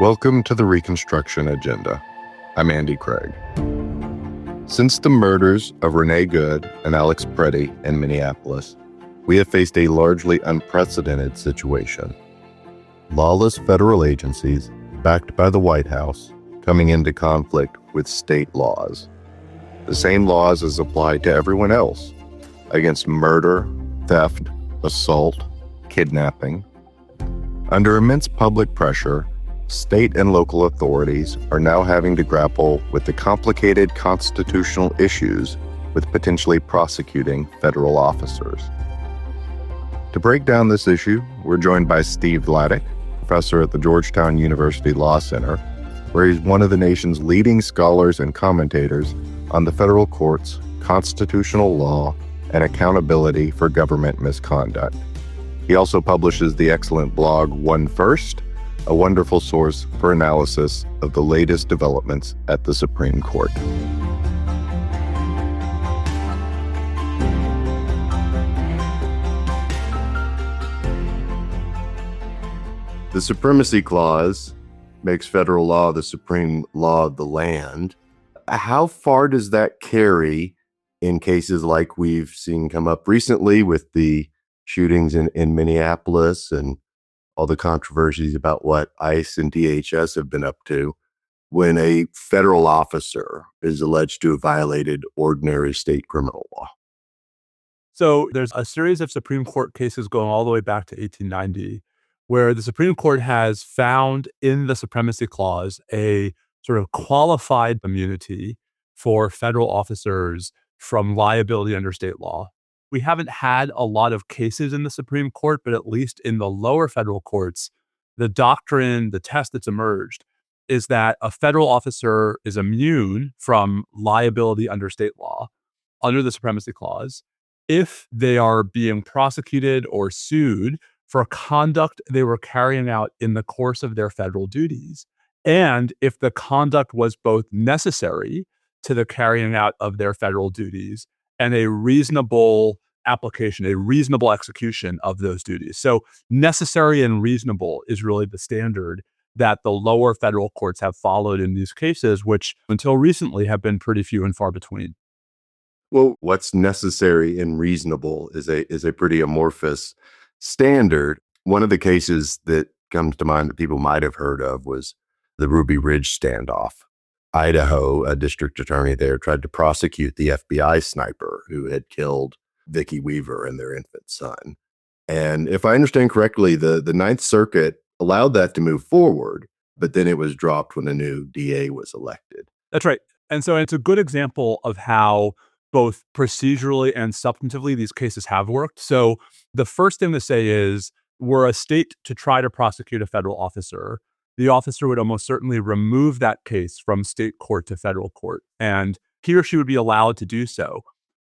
Welcome to the Reconstruction Agenda. I'm Andy Craig. Since the murders of Renee and Alex Pretti in Minneapolis, we have faced a largely unprecedented situation. Lawless federal agencies, backed by the White House, coming into conflict with state laws. The same laws as applied to everyone else against murder, theft, assault, kidnapping. Under immense public pressure, state and local authorities are now having to grapple with the complicated constitutional issues with potentially prosecuting federal officers. To break down this issue, we're joined by Steve Vladeck, professor at the Georgetown University Law Center, where he's one of the nation's leading scholars and commentators on the federal courts, constitutional law, and accountability for government misconduct. He also publishes the excellent blog One First, a wonderful source for analysis of the latest developments at the Supreme Court. The Supremacy Clause makes federal law the supreme law of the land. How far does that carry in cases like we've seen come up recently with the shootings in Minneapolis and all the controversies about what ICE and DHS have been up to when a federal officer is alleged to have violated ordinary state criminal law? So there's a series of Supreme Court cases going all the way back to 1890, where the Supreme Court has found in the Supremacy Clause a sort of qualified immunity for federal officers from liability under state law. We haven't had a lot of cases in the Supreme Court, but at least in the lower federal courts, the doctrine, the test that's emerged is that a federal officer is immune from liability under state law under the Supremacy Clause if they are being prosecuted or sued for conduct they were carrying out in the course of their federal duties, and if the conduct was both necessary to the carrying out of their federal duties and a reasonable application, a reasonable execution of those duties. So necessary and reasonable is really the standard that the lower federal courts have followed in these cases, which until recently have been pretty few and far between. Well, what's necessary and reasonable is a pretty amorphous standard. One of the cases that comes to mind that people might have heard of was the Ruby Ridge standoff. Idaho, a district attorney there, tried to prosecute the FBI sniper who had killed Vicki Weaver and their infant son. And if I understand correctly, the Ninth Circuit allowed that to move forward, but then it was dropped when a new DA was elected. That's right. And so it's a good example of how both procedurally and substantively these cases have worked. So the first thing to say is, were a state to try to prosecute a federal officer, the officer would almost certainly remove that case from state court to federal court, and he or she would be allowed to do so.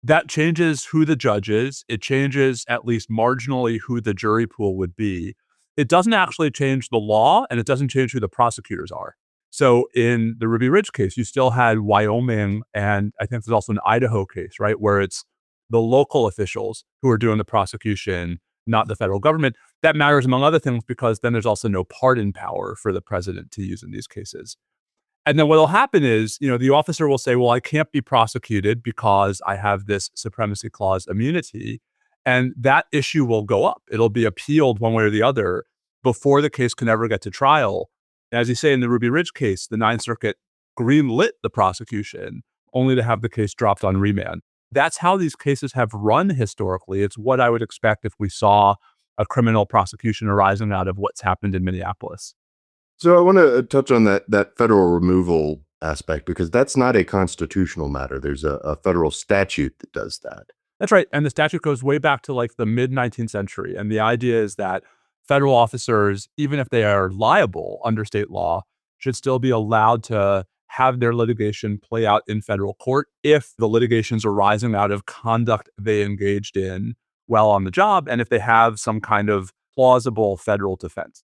That changes who the judge is. It changes at least marginally who the jury pool would be. It doesn't actually change the law, and it doesn't change who the prosecutors are. So in the Ruby Ridge case, you still had Wyoming, and I think there's also an Idaho case, right, where it's the local officials who are doing the prosecution, not the federal government. That matters, among other things, because then there's also no pardon power for the president to use in these cases. And then what will happen is, the officer will say, well, I can't be prosecuted because I have this Supremacy Clause immunity. And that issue will go up. It'll be appealed one way or the other before the case can ever get to trial. As you say, in the Ruby Ridge case, the Ninth Circuit greenlit the prosecution only to have the case dropped on remand. That's how these cases have run historically. It's what I would expect if we saw a criminal prosecution arising out of what's happened in Minneapolis. So I want to touch on that federal removal aspect, because that's not a constitutional matter. There's a federal statute that does that. That's right. And the statute goes way back to like the mid-19th century. And the idea is that federal officers, even if they are liable under state law, should still be allowed to have their litigation play out in federal court if the litigation's arising out of conduct they engaged in while on the job, and if they have some kind of plausible federal defense.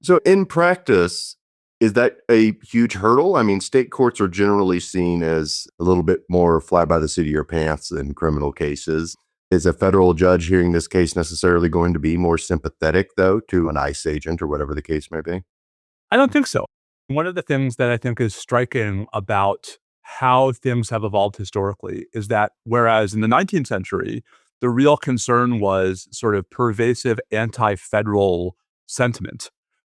So in practice, is that a huge hurdle? I mean, state courts are generally seen as a little bit more fly by the seat of your pants than criminal cases. Is a federal judge hearing this case necessarily going to be more sympathetic, though, to an ICE agent or whatever the case may be? I don't think so. One of the things that I think is striking about how things have evolved historically is that whereas in the 19th century, the real concern was sort of pervasive anti-federal sentiment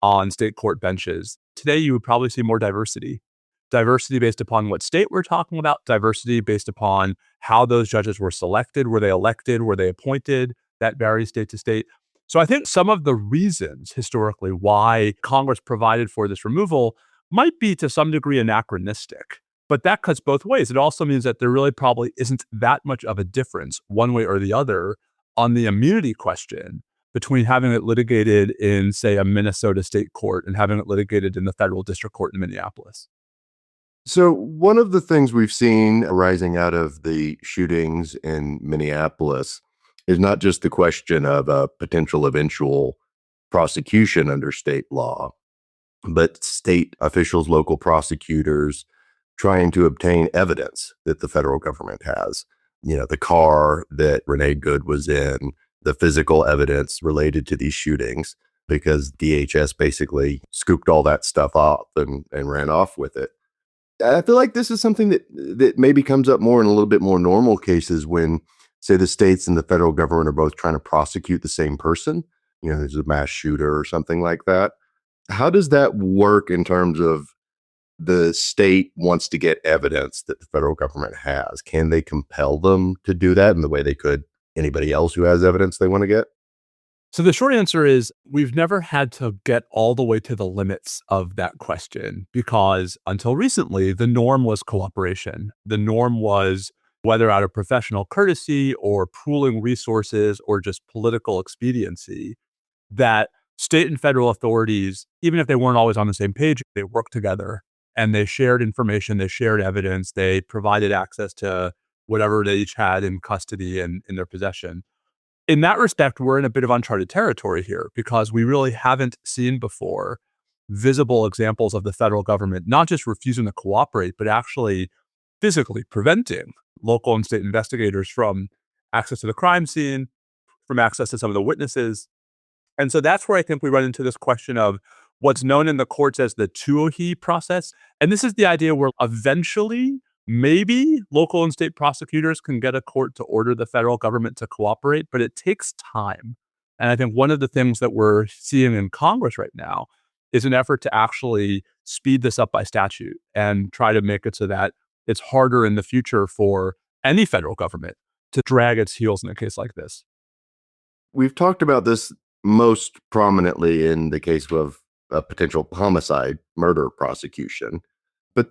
on state court benches, today you would probably see more diversity. Diversity based upon what state we're talking about, diversity based upon how those judges were selected. Were they elected? Were they appointed? That varies state to state. So I think some of the reasons historically why Congress provided for this removal might be to some degree anachronistic. But that cuts both ways. It also means that there really probably isn't that much of a difference one way or the other on the immunity question between having it litigated in, say, a Minnesota state court and having it litigated in the federal district court in Minneapolis. So, one of the things we've seen arising out of the shootings in Minneapolis is not just the question of a potential eventual prosecution under state law, but state officials, local prosecutors trying to obtain evidence that the federal government has. You know, the car that Renee Good was in, the physical evidence related to these shootings, because DHS basically scooped all that stuff up and ran off with it. I feel like this is something that maybe comes up more in a little bit more normal cases when, say, the states and the federal government are both trying to prosecute the same person. You know, there's a mass shooter or something like that. How does that work in terms of the state wants to get evidence that the federal government has? Can they compel them to do that in the way they could anybody else who has evidence they want to get? So the short answer is we've never had to get all the way to the limits of that question because until recently, the norm was cooperation. The norm was whether out of professional courtesy or pooling resources or just political expediency, that state and federal authorities, even if they weren't always on the same page, they worked together and they shared information, they shared evidence, they provided access to whatever they each had in custody and in their possession. In that respect, we're in a bit of uncharted territory here because we really haven't seen before visible examples of the federal government not just refusing to cooperate, but actually physically preventing local and state investigators from access to the crime scene, from access to some of the witnesses. And so that's where I think we run into this question of what's known in the courts as the Tuohy process. And this is the idea where eventually, maybe local and state prosecutors can get a court to order the federal government to cooperate, but it takes time. And I think one of the things that we're seeing in Congress right now is an effort to actually speed this up by statute and try to make it so that it's harder in the future for any federal government to drag its heels in a case like this. We've talked about this most prominently in the case of a potential homicide, murder prosecution. But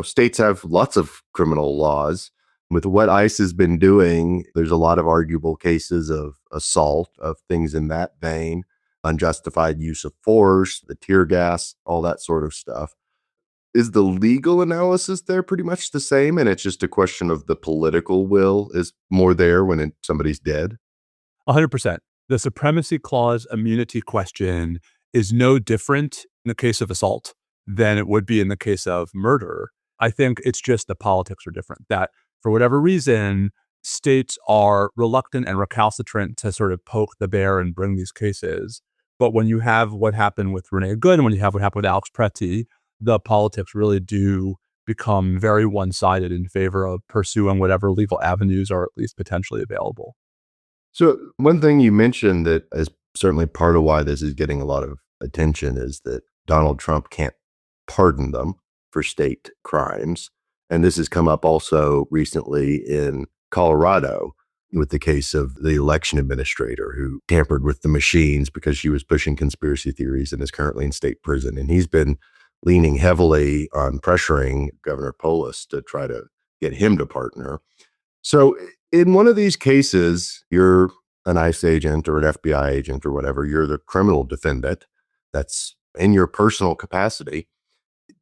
states have lots of criminal laws. With what ICE has been doing, there's a lot of arguable cases of assault, of things in that vein, unjustified use of force, the tear gas, all that sort of stuff. Is the legal analysis there pretty much the same? And it's just a question of the political will is more there when somebody's dead? 100%. The supremacy clause immunity question is no different in the case of assault than it would be in the case of murder. I think it's just the politics are different, that for whatever reason, states are reluctant and recalcitrant to sort of poke the bear and bring these cases. But when you have what happened with Renee Good and when you have what happened with Alex Pretti, the politics really do become very one-sided in favor of pursuing whatever legal avenues are at least potentially available. So one thing you mentioned that is certainly part of why this is getting a lot of attention is that Donald Trump can't pardon them for state crimes. And this has come up also recently in Colorado with the case of the election administrator who tampered with the machines because she was pushing conspiracy theories and is currently in state prison. And he's been leaning heavily on pressuring Governor Polis to try to get him to pardon her. So in one of these cases, you're an ICE agent or an FBI agent or whatever, you're the criminal defendant that's in your personal capacity.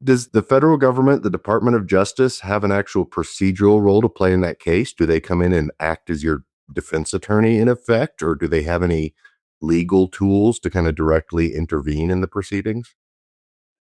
Does the federal government, the Department of Justice, have an actual procedural role to play in that case? Do they come in and act as your defense attorney in effect, or do they have any legal tools to kind of directly intervene in the proceedings?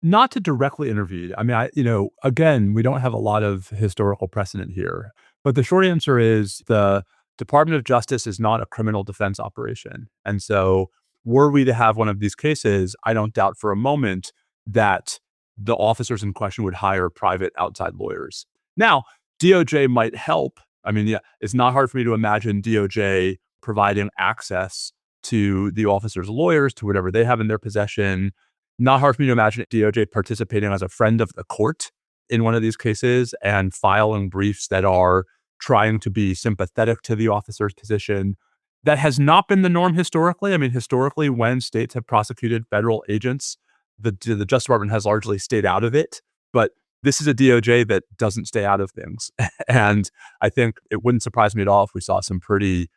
Not to directly intervene. I mean, again, we don't have a lot of historical precedent here. But the short answer is the Department of Justice is not a criminal defense operation. And so were we to have one of these cases, I don't doubt for a moment that the officers in question would hire private outside lawyers. Now, DOJ might help. I mean, yeah, it's not hard for me to imagine DOJ providing access to the officers' lawyers, to whatever they have in their possession. Not hard for me to imagine DOJ participating as a friend of the court in one of these cases and filing briefs that are trying to be sympathetic to the officer's position. That has not been the norm historically. I mean, historically, when states have prosecuted federal agents, the Justice Department has largely stayed out of it. But this is a DOJ that doesn't stay out of things. And I think it wouldn't surprise me at all if we saw some pretty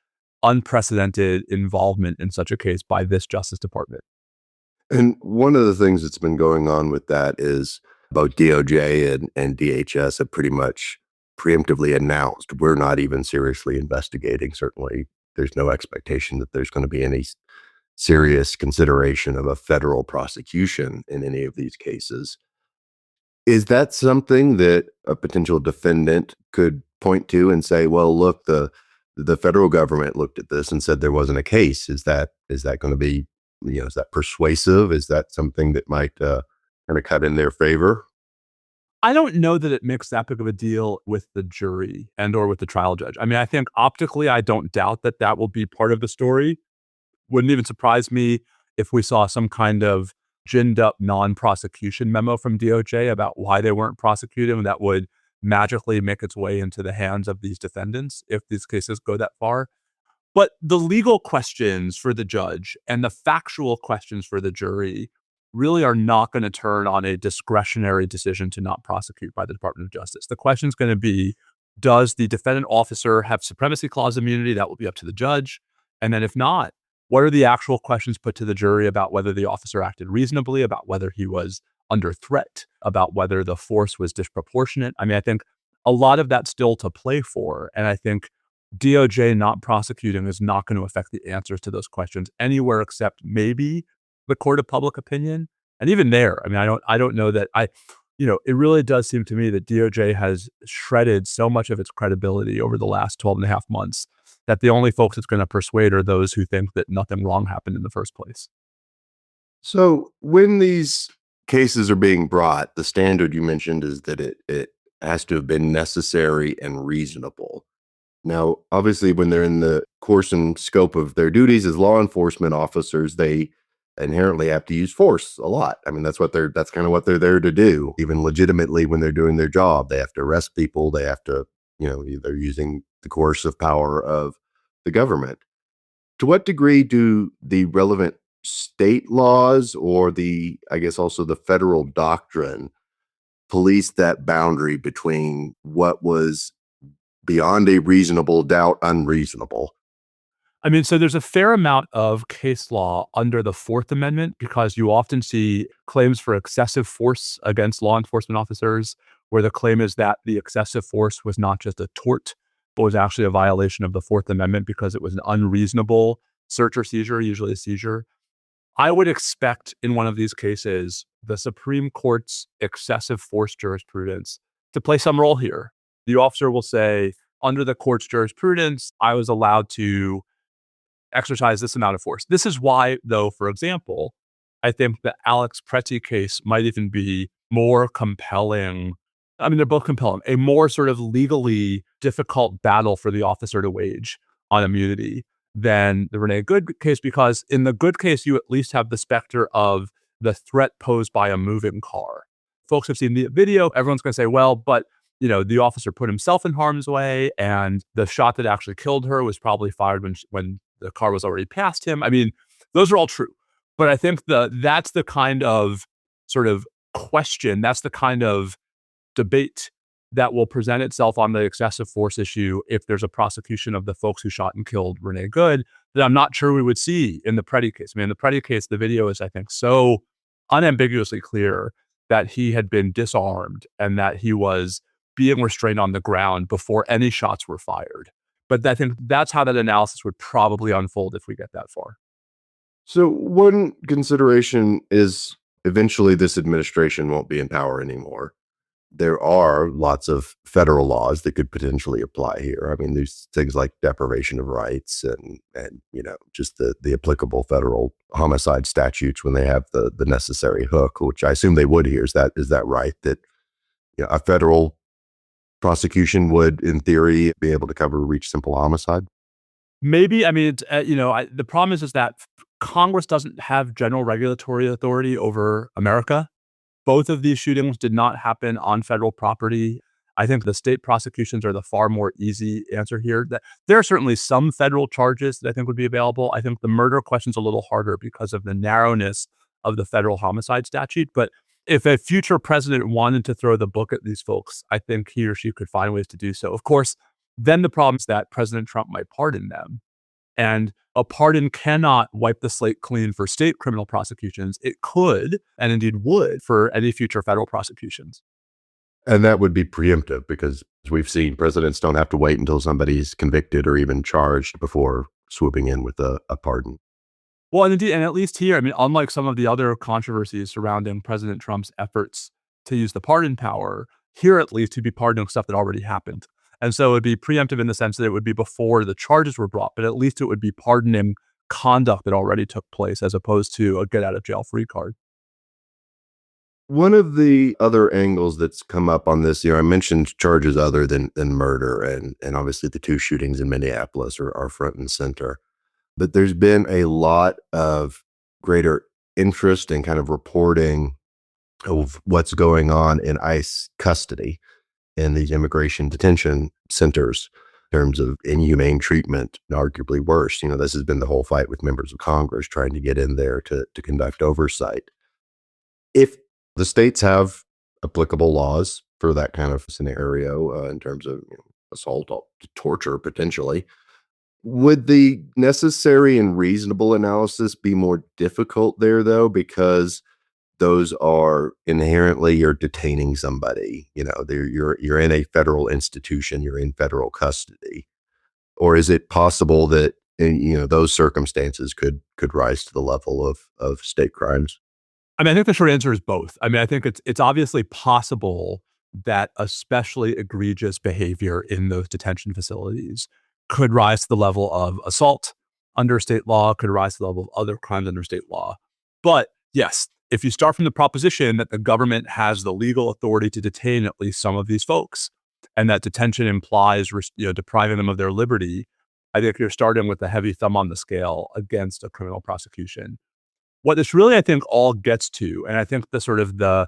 unprecedented involvement in such a case by this Justice Department. And one of the things that's been going on with that is both DOJ and DHS have pretty much preemptively announced we're not even seriously investigating. Certainly, there's no expectation that there's going to be any serious consideration of a federal prosecution in any of these cases. Is that something that a potential defendant could point to and say, well, look, the federal government looked at this and said there wasn't a case? Is that going to be, is that persuasive? Is that something that might kind of cut in their favor? I don't know that it makes that big of a deal with the jury and or with the trial judge. I mean, I think optically, I don't doubt that that will be part of the story. Wouldn't even surprise me if we saw some kind of ginned up non-prosecution memo from DOJ about why they weren't prosecuting that would magically make its way into the hands of these defendants if these cases go that far. But the legal questions for the judge and the factual questions for the jury really are not going to turn on a discretionary decision to not prosecute by the Department of Justice. The question is going to be, does the defendant officer have supremacy clause immunity? That will be up to the judge. And then if not, what are the actual questions put to the jury about whether the officer acted reasonably, about whether he was under threat, about whether the force was disproportionate? I mean, I think a lot of that's still to play for. And I think DOJ not prosecuting is not going to affect the answers to those questions anywhere except maybe the court of public opinion. And even there, I mean, I don't know that it really does seem to me that DOJ has shredded so much of its credibility over the last 12 and a half months that the only folks it's going to persuade are those who think that nothing wrong happened in the first place. So when these cases are being brought, the standard you mentioned is that it has to have been necessary and reasonable. Now, obviously, when they're in the course and scope of their duties as law enforcement officers, they inherently have to use force a lot. I mean, that's kind of what they're there to do. Even legitimately, when they're doing their job, they have to arrest people. They have to, they're using the coercive power of the government. To what degree do the relevant state laws or I guess also the federal doctrine police that boundary between what was beyond a reasonable doubt unreasonable? I mean, so there's a fair amount of case law under the Fourth Amendment because you often see claims for excessive force against law enforcement officers, where the claim is that the excessive force was not just a tort, but was actually a violation of the Fourth Amendment because it was an unreasonable search or seizure, usually a seizure. I would expect in one of these cases, the Supreme Court's excessive force jurisprudence to play some role here. The officer will say, under the court's jurisprudence, I was allowed to exercise this amount of force. This is why, though, for example, I think the Alex Pretti case might even be more compelling. I mean, they're both compelling. A more sort of legally difficult battle for the officer to wage on immunity than the Renee Good case, because in the Good case, you at least have the specter of the threat posed by a moving car. Folks have seen the video. Everyone's going to say, well, but the officer put himself in harm's way, and the shot that actually killed her was probably fired when the car was already past him. I mean, those are all true. But I think that's the kind of sort of question, that's the kind of debate that will present itself on the excessive force issue if there's a prosecution of the folks who shot and killed Renee Good that I'm not sure we would see in the Pretti case. I mean, in the Pretti case, the video is, I think, so unambiguously clear that he had been disarmed and that he was being restrained on the ground before any shots were fired. But I think that's how that analysis would probably unfold if we get that far. So one consideration is eventually this administration won't be in power anymore. there are lots of federal laws that could potentially apply here. I mean, there's things like deprivation of rights and just the applicable federal homicide statutes when they have the necessary hook, which I assume they would here. Is that right? That a federal prosecution would, in theory, be able to cover reach simple homicide? Maybe. I mean, it's, the problem is that Congress doesn't have general regulatory authority over America. Both of these shootings did not happen on federal property. I think the state prosecutions are the far more easy answer here. That there are certainly some federal charges that I think would be available. I think the murder question's a little harder because of the narrowness of the federal homicide statute. But if a future president wanted to throw the book at these folks, I think he or she could find ways to do so. Of course, then the problem is that President Trump might pardon them. And a pardon cannot wipe the slate clean for state criminal prosecutions. It could, and indeed would, for any future federal prosecutions. And that would be preemptive because, as we've seen, presidents don't have to wait until somebody's convicted or even charged before swooping in with a pardon. Well, and indeed, and at least here, I mean, unlike some of the other controversies surrounding President Trump's efforts to use the pardon power, here at least he'd be pardoning stuff that already happened. And so it would be preemptive in the sense that it would be before the charges were brought, but at least it would be pardoning conduct that already took place as opposed to a get out of jail free card. One of the other angles that's come up on this, I mentioned charges other than murder, and obviously the two shootings in Minneapolis are front and center. But there's been a lot of greater interest and kind of reporting of what's going on in ICE custody in these immigration detention centers in terms of inhumane treatment, and arguably worse. This has been the whole fight with members of Congress trying to get in there to conduct oversight. If the states have applicable laws for that kind of scenario in terms of assault, torture, potentially, would the necessary and reasonable analysis be more difficult there, though, because those are inherently you're detaining somebody, you're in a federal institution, you're in federal custody, or is it possible that those circumstances could rise to the level of state crimes? I mean, I think the short answer is both. I mean, I think it's obviously possible that especially egregious behavior in those detention facilities could rise to the level of assault under state law, could rise to the level of other crimes under state law. But yes, if you start from the proposition that the government has the legal authority to detain at least some of these folks, and that detention implies depriving them of their liberty, I think you're starting with a heavy thumb on the scale against a criminal prosecution. What this really, I think, all gets to, and I think the sort of the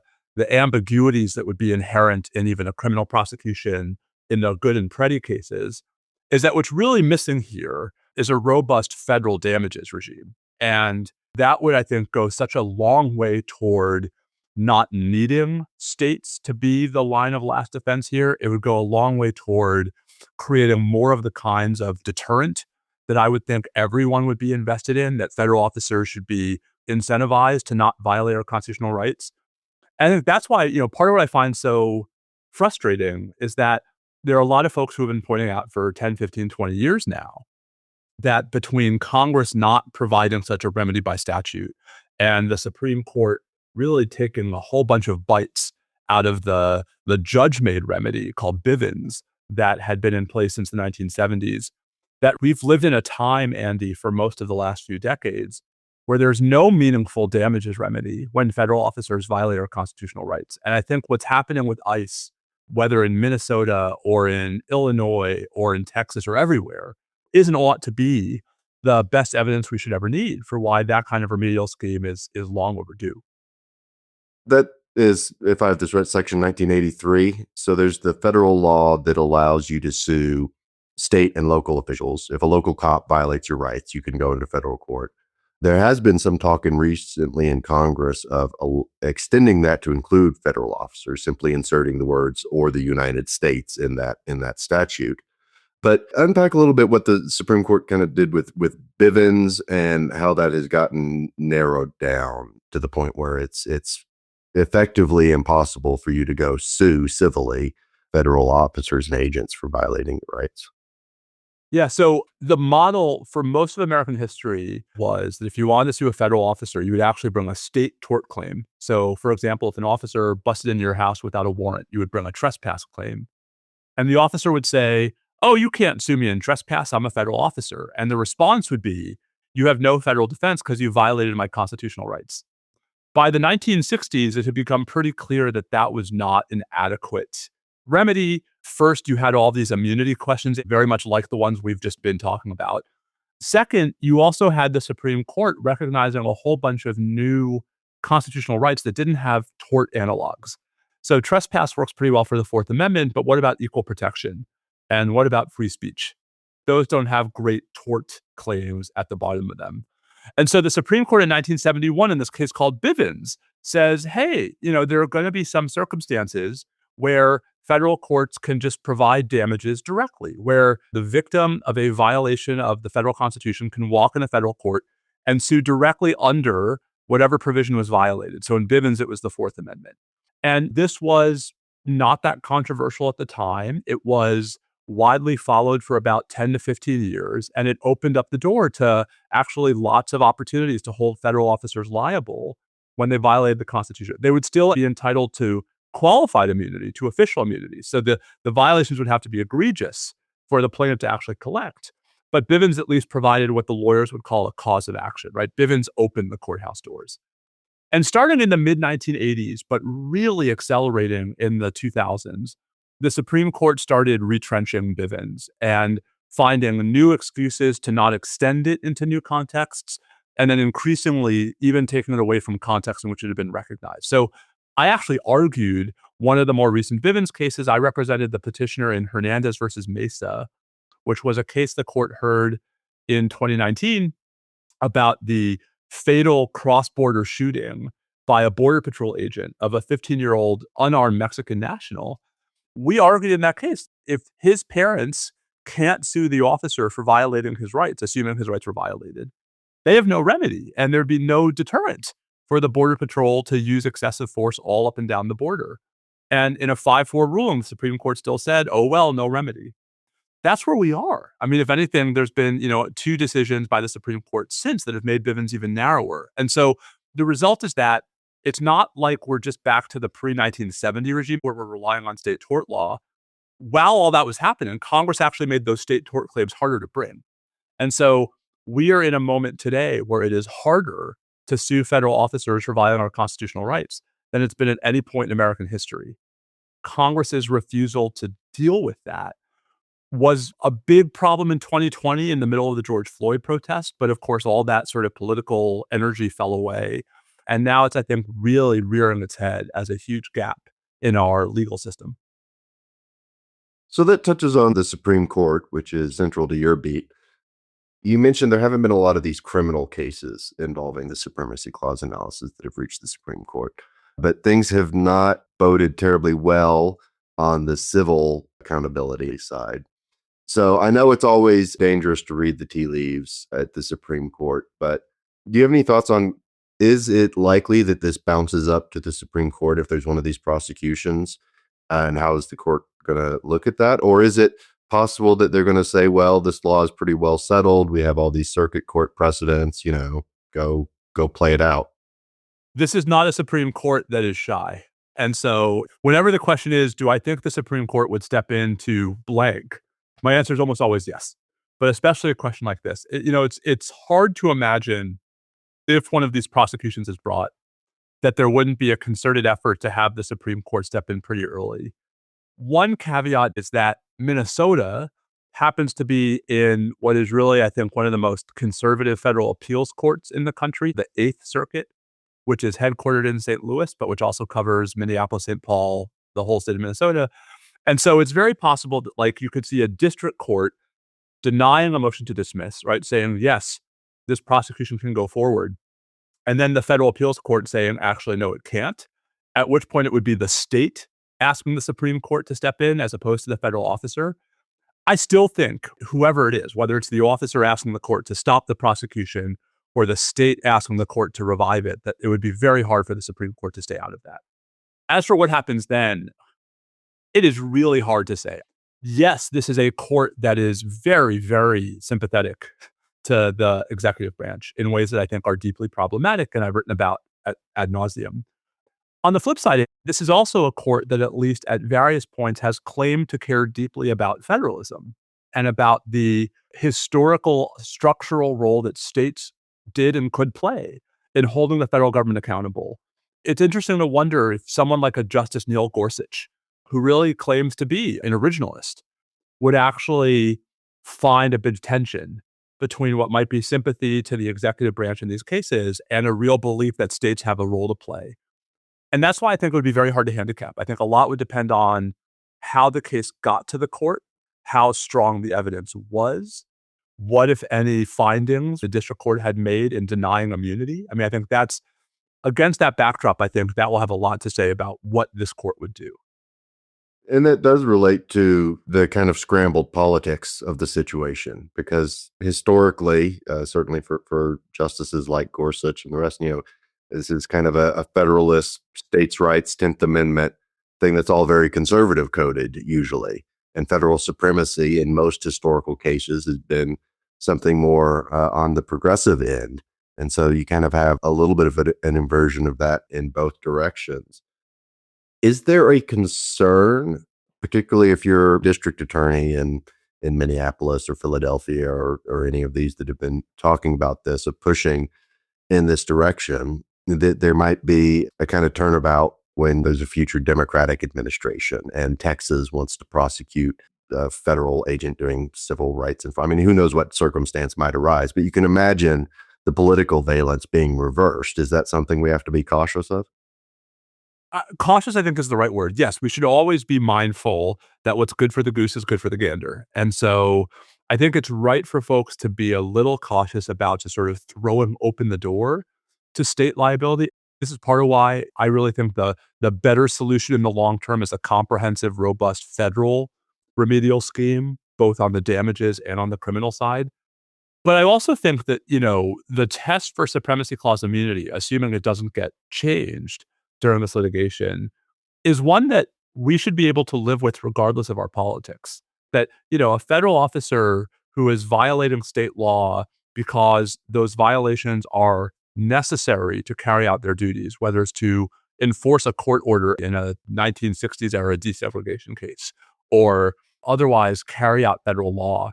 ambiguities that would be inherent in even a criminal prosecution in the Good and Pretti cases, is that what's really missing here is a robust federal damages regime. And that would, I think, go such a long way toward not needing states to be the line of last defense here. It would go a long way toward creating more of the kinds of deterrent that I would think everyone would be invested in, that federal officers should be incentivized to not violate our constitutional rights. And I think that's why, part of what I find so frustrating is that there are a lot of folks who have been pointing out for 10, 15, 20 years now that between Congress not providing such a remedy by statute and the Supreme Court really taking a whole bunch of bites out of the judge-made remedy called Bivens that had been in place since the 1970s, that we've lived in a time, Andy, for most of the last few decades where there's no meaningful damages remedy when federal officers violate our constitutional rights. And I think what's happening with ICE, whether in Minnesota or in Illinois or in Texas or everywhere, isn't ought to be the best evidence we should ever need for why that kind of remedial scheme is long overdue. That is, if I have this right, Section 1983. So there's the federal law that allows you to sue state and local officials. If a local cop violates your rights, you can go into federal court. There has been some talk recently in Congress of extending that to include federal officers, simply inserting the words "or the United States" in that statute. But unpack a little bit what the Supreme Court kind of did with Bivens and how that has gotten narrowed down to the point where it's effectively impossible for you to go sue civilly federal officers and agents for violating your rights. Yeah, so the model for most of American history was that if you wanted to sue a federal officer, you would actually bring a state tort claim. So, for example, if an officer busted into your house without a warrant, you would bring a trespass claim. And the officer would say, "Oh, you can't sue me in trespass. I'm a federal officer." And the response would be, "You have no federal defense because you violated my constitutional rights." By the 1960s, it had become pretty clear that that was not an adequate remedy. First, you had all these immunity questions, very much like the ones we've just been talking about. Second, you also had the Supreme Court recognizing a whole bunch of new constitutional rights that didn't have tort analogs. So trespass works pretty well for the Fourth Amendment, but what about equal protection? And what about free speech? Those don't have great tort claims at the bottom of them. And so the Supreme Court in 1971, in this case called Bivens, says, hey, there are going to be some circumstances where federal courts can just provide damages directly, where the victim of a violation of the federal constitution can walk in a federal court and sue directly under whatever provision was violated. So in Bivens, it was the Fourth Amendment. And this was not that controversial at the time. It was widely followed for about 10 to 15 years, and it opened up the door to actually lots of opportunities to hold federal officers liable when they violated the Constitution. They would still be entitled to qualified immunity, to official immunity. So the violations would have to be egregious for the plaintiff to actually collect. But Bivens at least provided what the lawyers would call a cause of action, right? Bivens opened the courthouse doors. And starting in the mid 1980s, but really accelerating in the 2000s, the Supreme Court started retrenching Bivens and finding new excuses to not extend it into new contexts, and then increasingly even taking it away from contexts in which it had been recognized. So I actually argued one of the more recent Bivens cases. I represented the petitioner in Hernandez versus Mesa, which was a case the court heard in 2019 about the fatal cross-border shooting by a Border Patrol agent of a 15-year-old unarmed Mexican national. We argued in that case, if his parents can't sue the officer for violating his rights, assuming his rights were violated, they have no remedy, and there'd be no deterrent for the Border Patrol to use excessive force all up and down the border. And in a 5-4 ruling, the Supreme Court still said, oh, well, no remedy. That's where we are. I mean, if anything, there's been, 2 decisions by the Supreme Court since that have made Bivens even narrower. And so the result is that it's not like we're just back to the pre-1970 regime where we're relying on state tort law. While all that was happening, Congress actually made those state tort claims harder to bring. And so we are in a moment today where it is harder to sue federal officers for violating our constitutional rights than it's been at any point in American history. Congress's refusal to deal with that was a big problem in 2020 in the middle of the George Floyd protest. But of course, all that sort of political energy fell away. And now it's, I think, really rearing its head as a huge gap in our legal system. So that touches on the Supreme Court, which is central to your beat. You mentioned there haven't been a lot of these criminal cases involving the Supremacy Clause analysis that have reached the Supreme Court, but things have not boded terribly well on the civil accountability side. So I know it's always dangerous to read the tea leaves at the Supreme Court, but do you have any thoughts on, is it likely that this bounces up to the Supreme Court if there's one of these prosecutions? And how is the court going to look at that? Or is it possible that they're going to say, well, this law is pretty well settled. We have all these circuit court precedents, go play it out. This is not a Supreme Court that is shy. And so whenever the question is, do I think the Supreme Court would step into blank? My answer is almost always yes. But especially a question like this, it's hard to imagine if one of these prosecutions is brought that there wouldn't be a concerted effort to have the Supreme Court step in pretty early. One caveat is that Minnesota happens to be in what is really, I think, one of the most conservative federal appeals courts in the country, the Eighth Circuit, which is headquartered in St. Louis, but which also covers Minneapolis, St. Paul, the whole state of Minnesota. And so it's very possible that, you could see a district court denying a motion to dismiss, right? Saying, yes, this prosecution can go forward. And then the federal appeals court saying, actually, no, it can't. At which point it would be the state asking the Supreme Court to step in as opposed to the federal officer. I still think whoever it is, whether it's the officer asking the court to stop the prosecution or the state asking the court to revive it, that it would be very hard for the Supreme Court to stay out of that. As for what happens then, it is really hard to say. yes, this is a court that is very, very sympathetic to the executive branch in ways that I think are deeply problematic and I've written about ad nauseum. On the flip side, this is also a court that, at least at various points, has claimed to care deeply about federalism and about the historical structural role that states did and could play in holding the federal government accountable. It's interesting to wonder if someone like a Justice Neil Gorsuch, who really claims to be an originalist, would actually find a bit of tension between what might be sympathy to the executive branch in these cases and a real belief that states have a role to play. And that's why I think it would be very hard to handicap. I think a lot would depend on how the case got to the court, how strong the evidence was, what, if any, findings the district court had made in denying immunity. I mean, I think that's against that backdrop, I think that will have a lot to say about what this court would do. And that does relate to the kind of scrambled politics of the situation, because historically, certainly for justices like Gorsuch and the rest, this is kind of a federalist states' rights, 10th Amendment thing that's all very conservative coded usually. And federal supremacy in most historical cases has been something more on the progressive end. And so you kind of have a little bit of an inversion of that in both directions. Is there a concern, particularly if you're a district attorney in Minneapolis or Philadelphia or any of these that have been talking about this, of pushing in this direction, that there might be a kind of turnabout when there's a future Democratic administration and Texas wants to prosecute a federal agent doing civil rights? And I mean, who knows what circumstance might arise, but you can imagine the political valence being reversed. Is that something we have to be cautious of? Cautious, I think, is the right word. Yes, we should always be mindful that what's good for the goose is good for the gander. And so I think it's right for folks to be a little cautious about just sort of throwing open the door to state liability. This is part of why I really think the better solution in the long term is a comprehensive, robust federal remedial scheme, both on the damages and on the criminal side. But I also think that, the test for supremacy clause immunity, assuming it doesn't get changed during this litigation, is one that we should be able to live with regardless of our politics. That, a federal officer who is violating state law because those violations are necessary to carry out their duties, whether it's to enforce a court order in a 1960s era desegregation case or otherwise carry out federal law,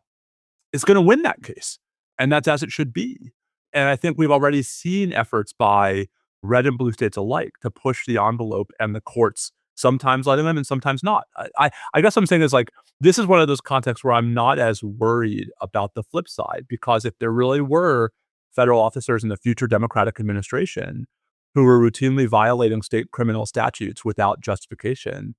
is going to win that case. And that's as it should be. And I think we've already seen efforts by red and blue states alike to push the envelope, and the courts sometimes letting them and sometimes not. I guess I'm saying is, like, this is one of those contexts where I'm not as worried about the flip side, because if there really were federal officers in the future Democratic administration who were routinely violating state criminal statutes without justification,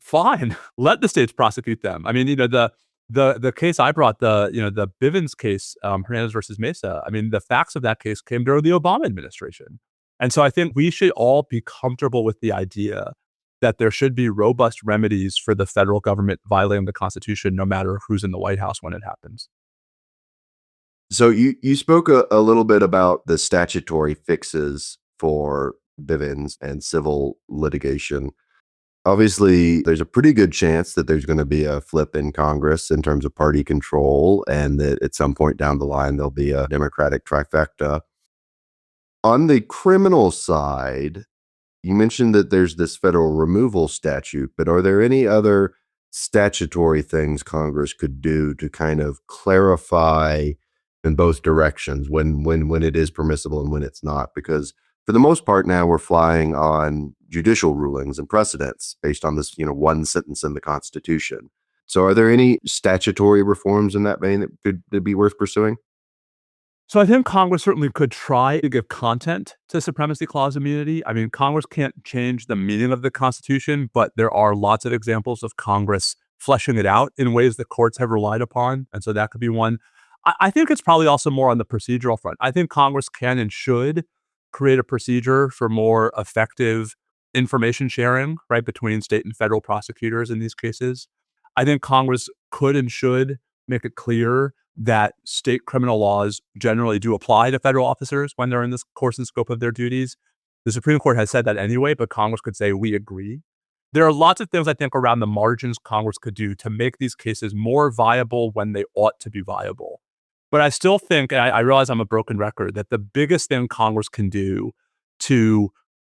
fine, let the states prosecute them. I mean, the case I brought, the Bivens case, Hernandez versus Mesa. I mean, the facts of that case came during the Obama administration. And so I think we should all be comfortable with the idea that there should be robust remedies for the federal government violating the Constitution, no matter who's in the White House when it happens. So you spoke a little bit about the statutory fixes for Bivens and civil litigation. Obviously, there's a pretty good chance that there's going to be a flip in Congress in terms of party control, and that at some point down the line, there'll be a Democratic trifecta. On the criminal side, you mentioned that there's this federal removal statute, but are there any other statutory things Congress could do to kind of clarify in both directions when it is permissible and when it's not? Because for the most part now we're flying on judicial rulings and precedents based on this, one sentence in the Constitution. So are there any statutory reforms in that vein that could be worth pursuing? So I think Congress certainly could try to give content to supremacy clause immunity. I mean, Congress can't change the meaning of the Constitution, but there are lots of examples of Congress fleshing it out in ways that courts have relied upon. And so that could be one. I think it's probably also more on the procedural front. I think Congress can and should create a procedure for more effective information sharing, right, between state and federal prosecutors in these cases. I think Congress could and should make it clear that state criminal laws generally do apply to federal officers when they're in this course and scope of their duties. The Supreme Court has said that anyway, but Congress could say, we agree. There are lots of things I think around the margins Congress could do to make these cases more viable when they ought to be viable. But I still think, and I realize I'm a broken record, that the biggest thing Congress can do to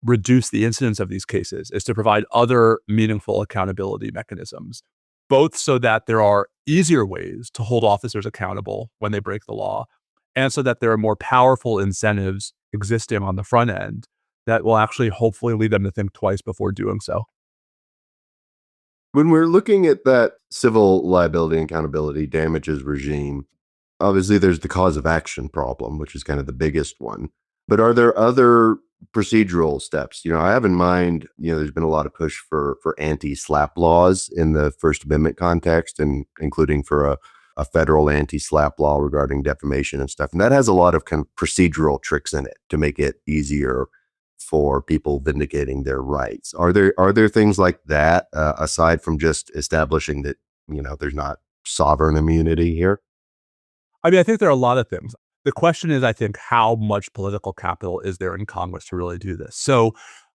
reduce the incidence of these cases is to provide other meaningful accountability mechanisms, both so that there are easier ways to hold officers accountable when they break the law, and so that there are more powerful incentives existing on the front end that will actually hopefully lead them to think twice before doing so. When we're looking at that civil liability and accountability damages regime, obviously there's the cause of action problem, which is kind of the biggest one. But are there other procedural steps? I have in mind, there's been a lot of push for anti-SLAPP laws in the First Amendment context, and including for a federal anti-SLAPP law regarding defamation and stuff. And that has a lot of kind of procedural tricks in it to make it easier for people vindicating their rights. Are there things like that, aside from just establishing that, there's not sovereign immunity here? I mean, I think there are a lot of things. The question is, I think, how much political capital is there in Congress to really do this? So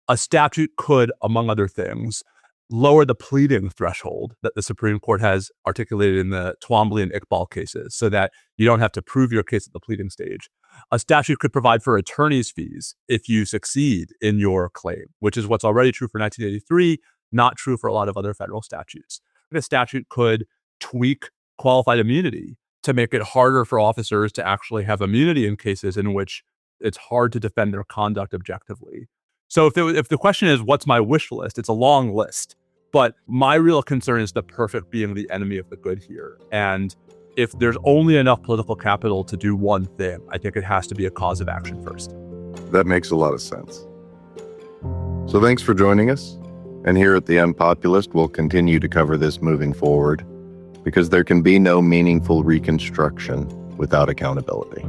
a statute could, among other things, lower the pleading threshold that the Supreme Court has articulated in the Twombly and Iqbal cases so that you don't have to prove your case at the pleading stage. A statute could provide for attorney's fees if you succeed in your claim, which is what's already true for 1983, not true for a lot of other federal statutes. The statute could tweak qualified immunity to make it harder for officers to actually have immunity in cases in which it's hard to defend their conduct objectively. So if the question is, what's my wish list? It's a long list. But my real concern is the perfect being the enemy of the good here. And if there's only enough political capital to do one thing, I think it has to be a cause of action first. That makes a lot of sense. So thanks for joining us. And here at the UnPopulist, we'll continue to cover this moving forward, because there can be no meaningful reconstruction without accountability.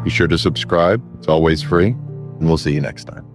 Be sure to subscribe. It's always free, and we'll see you next time.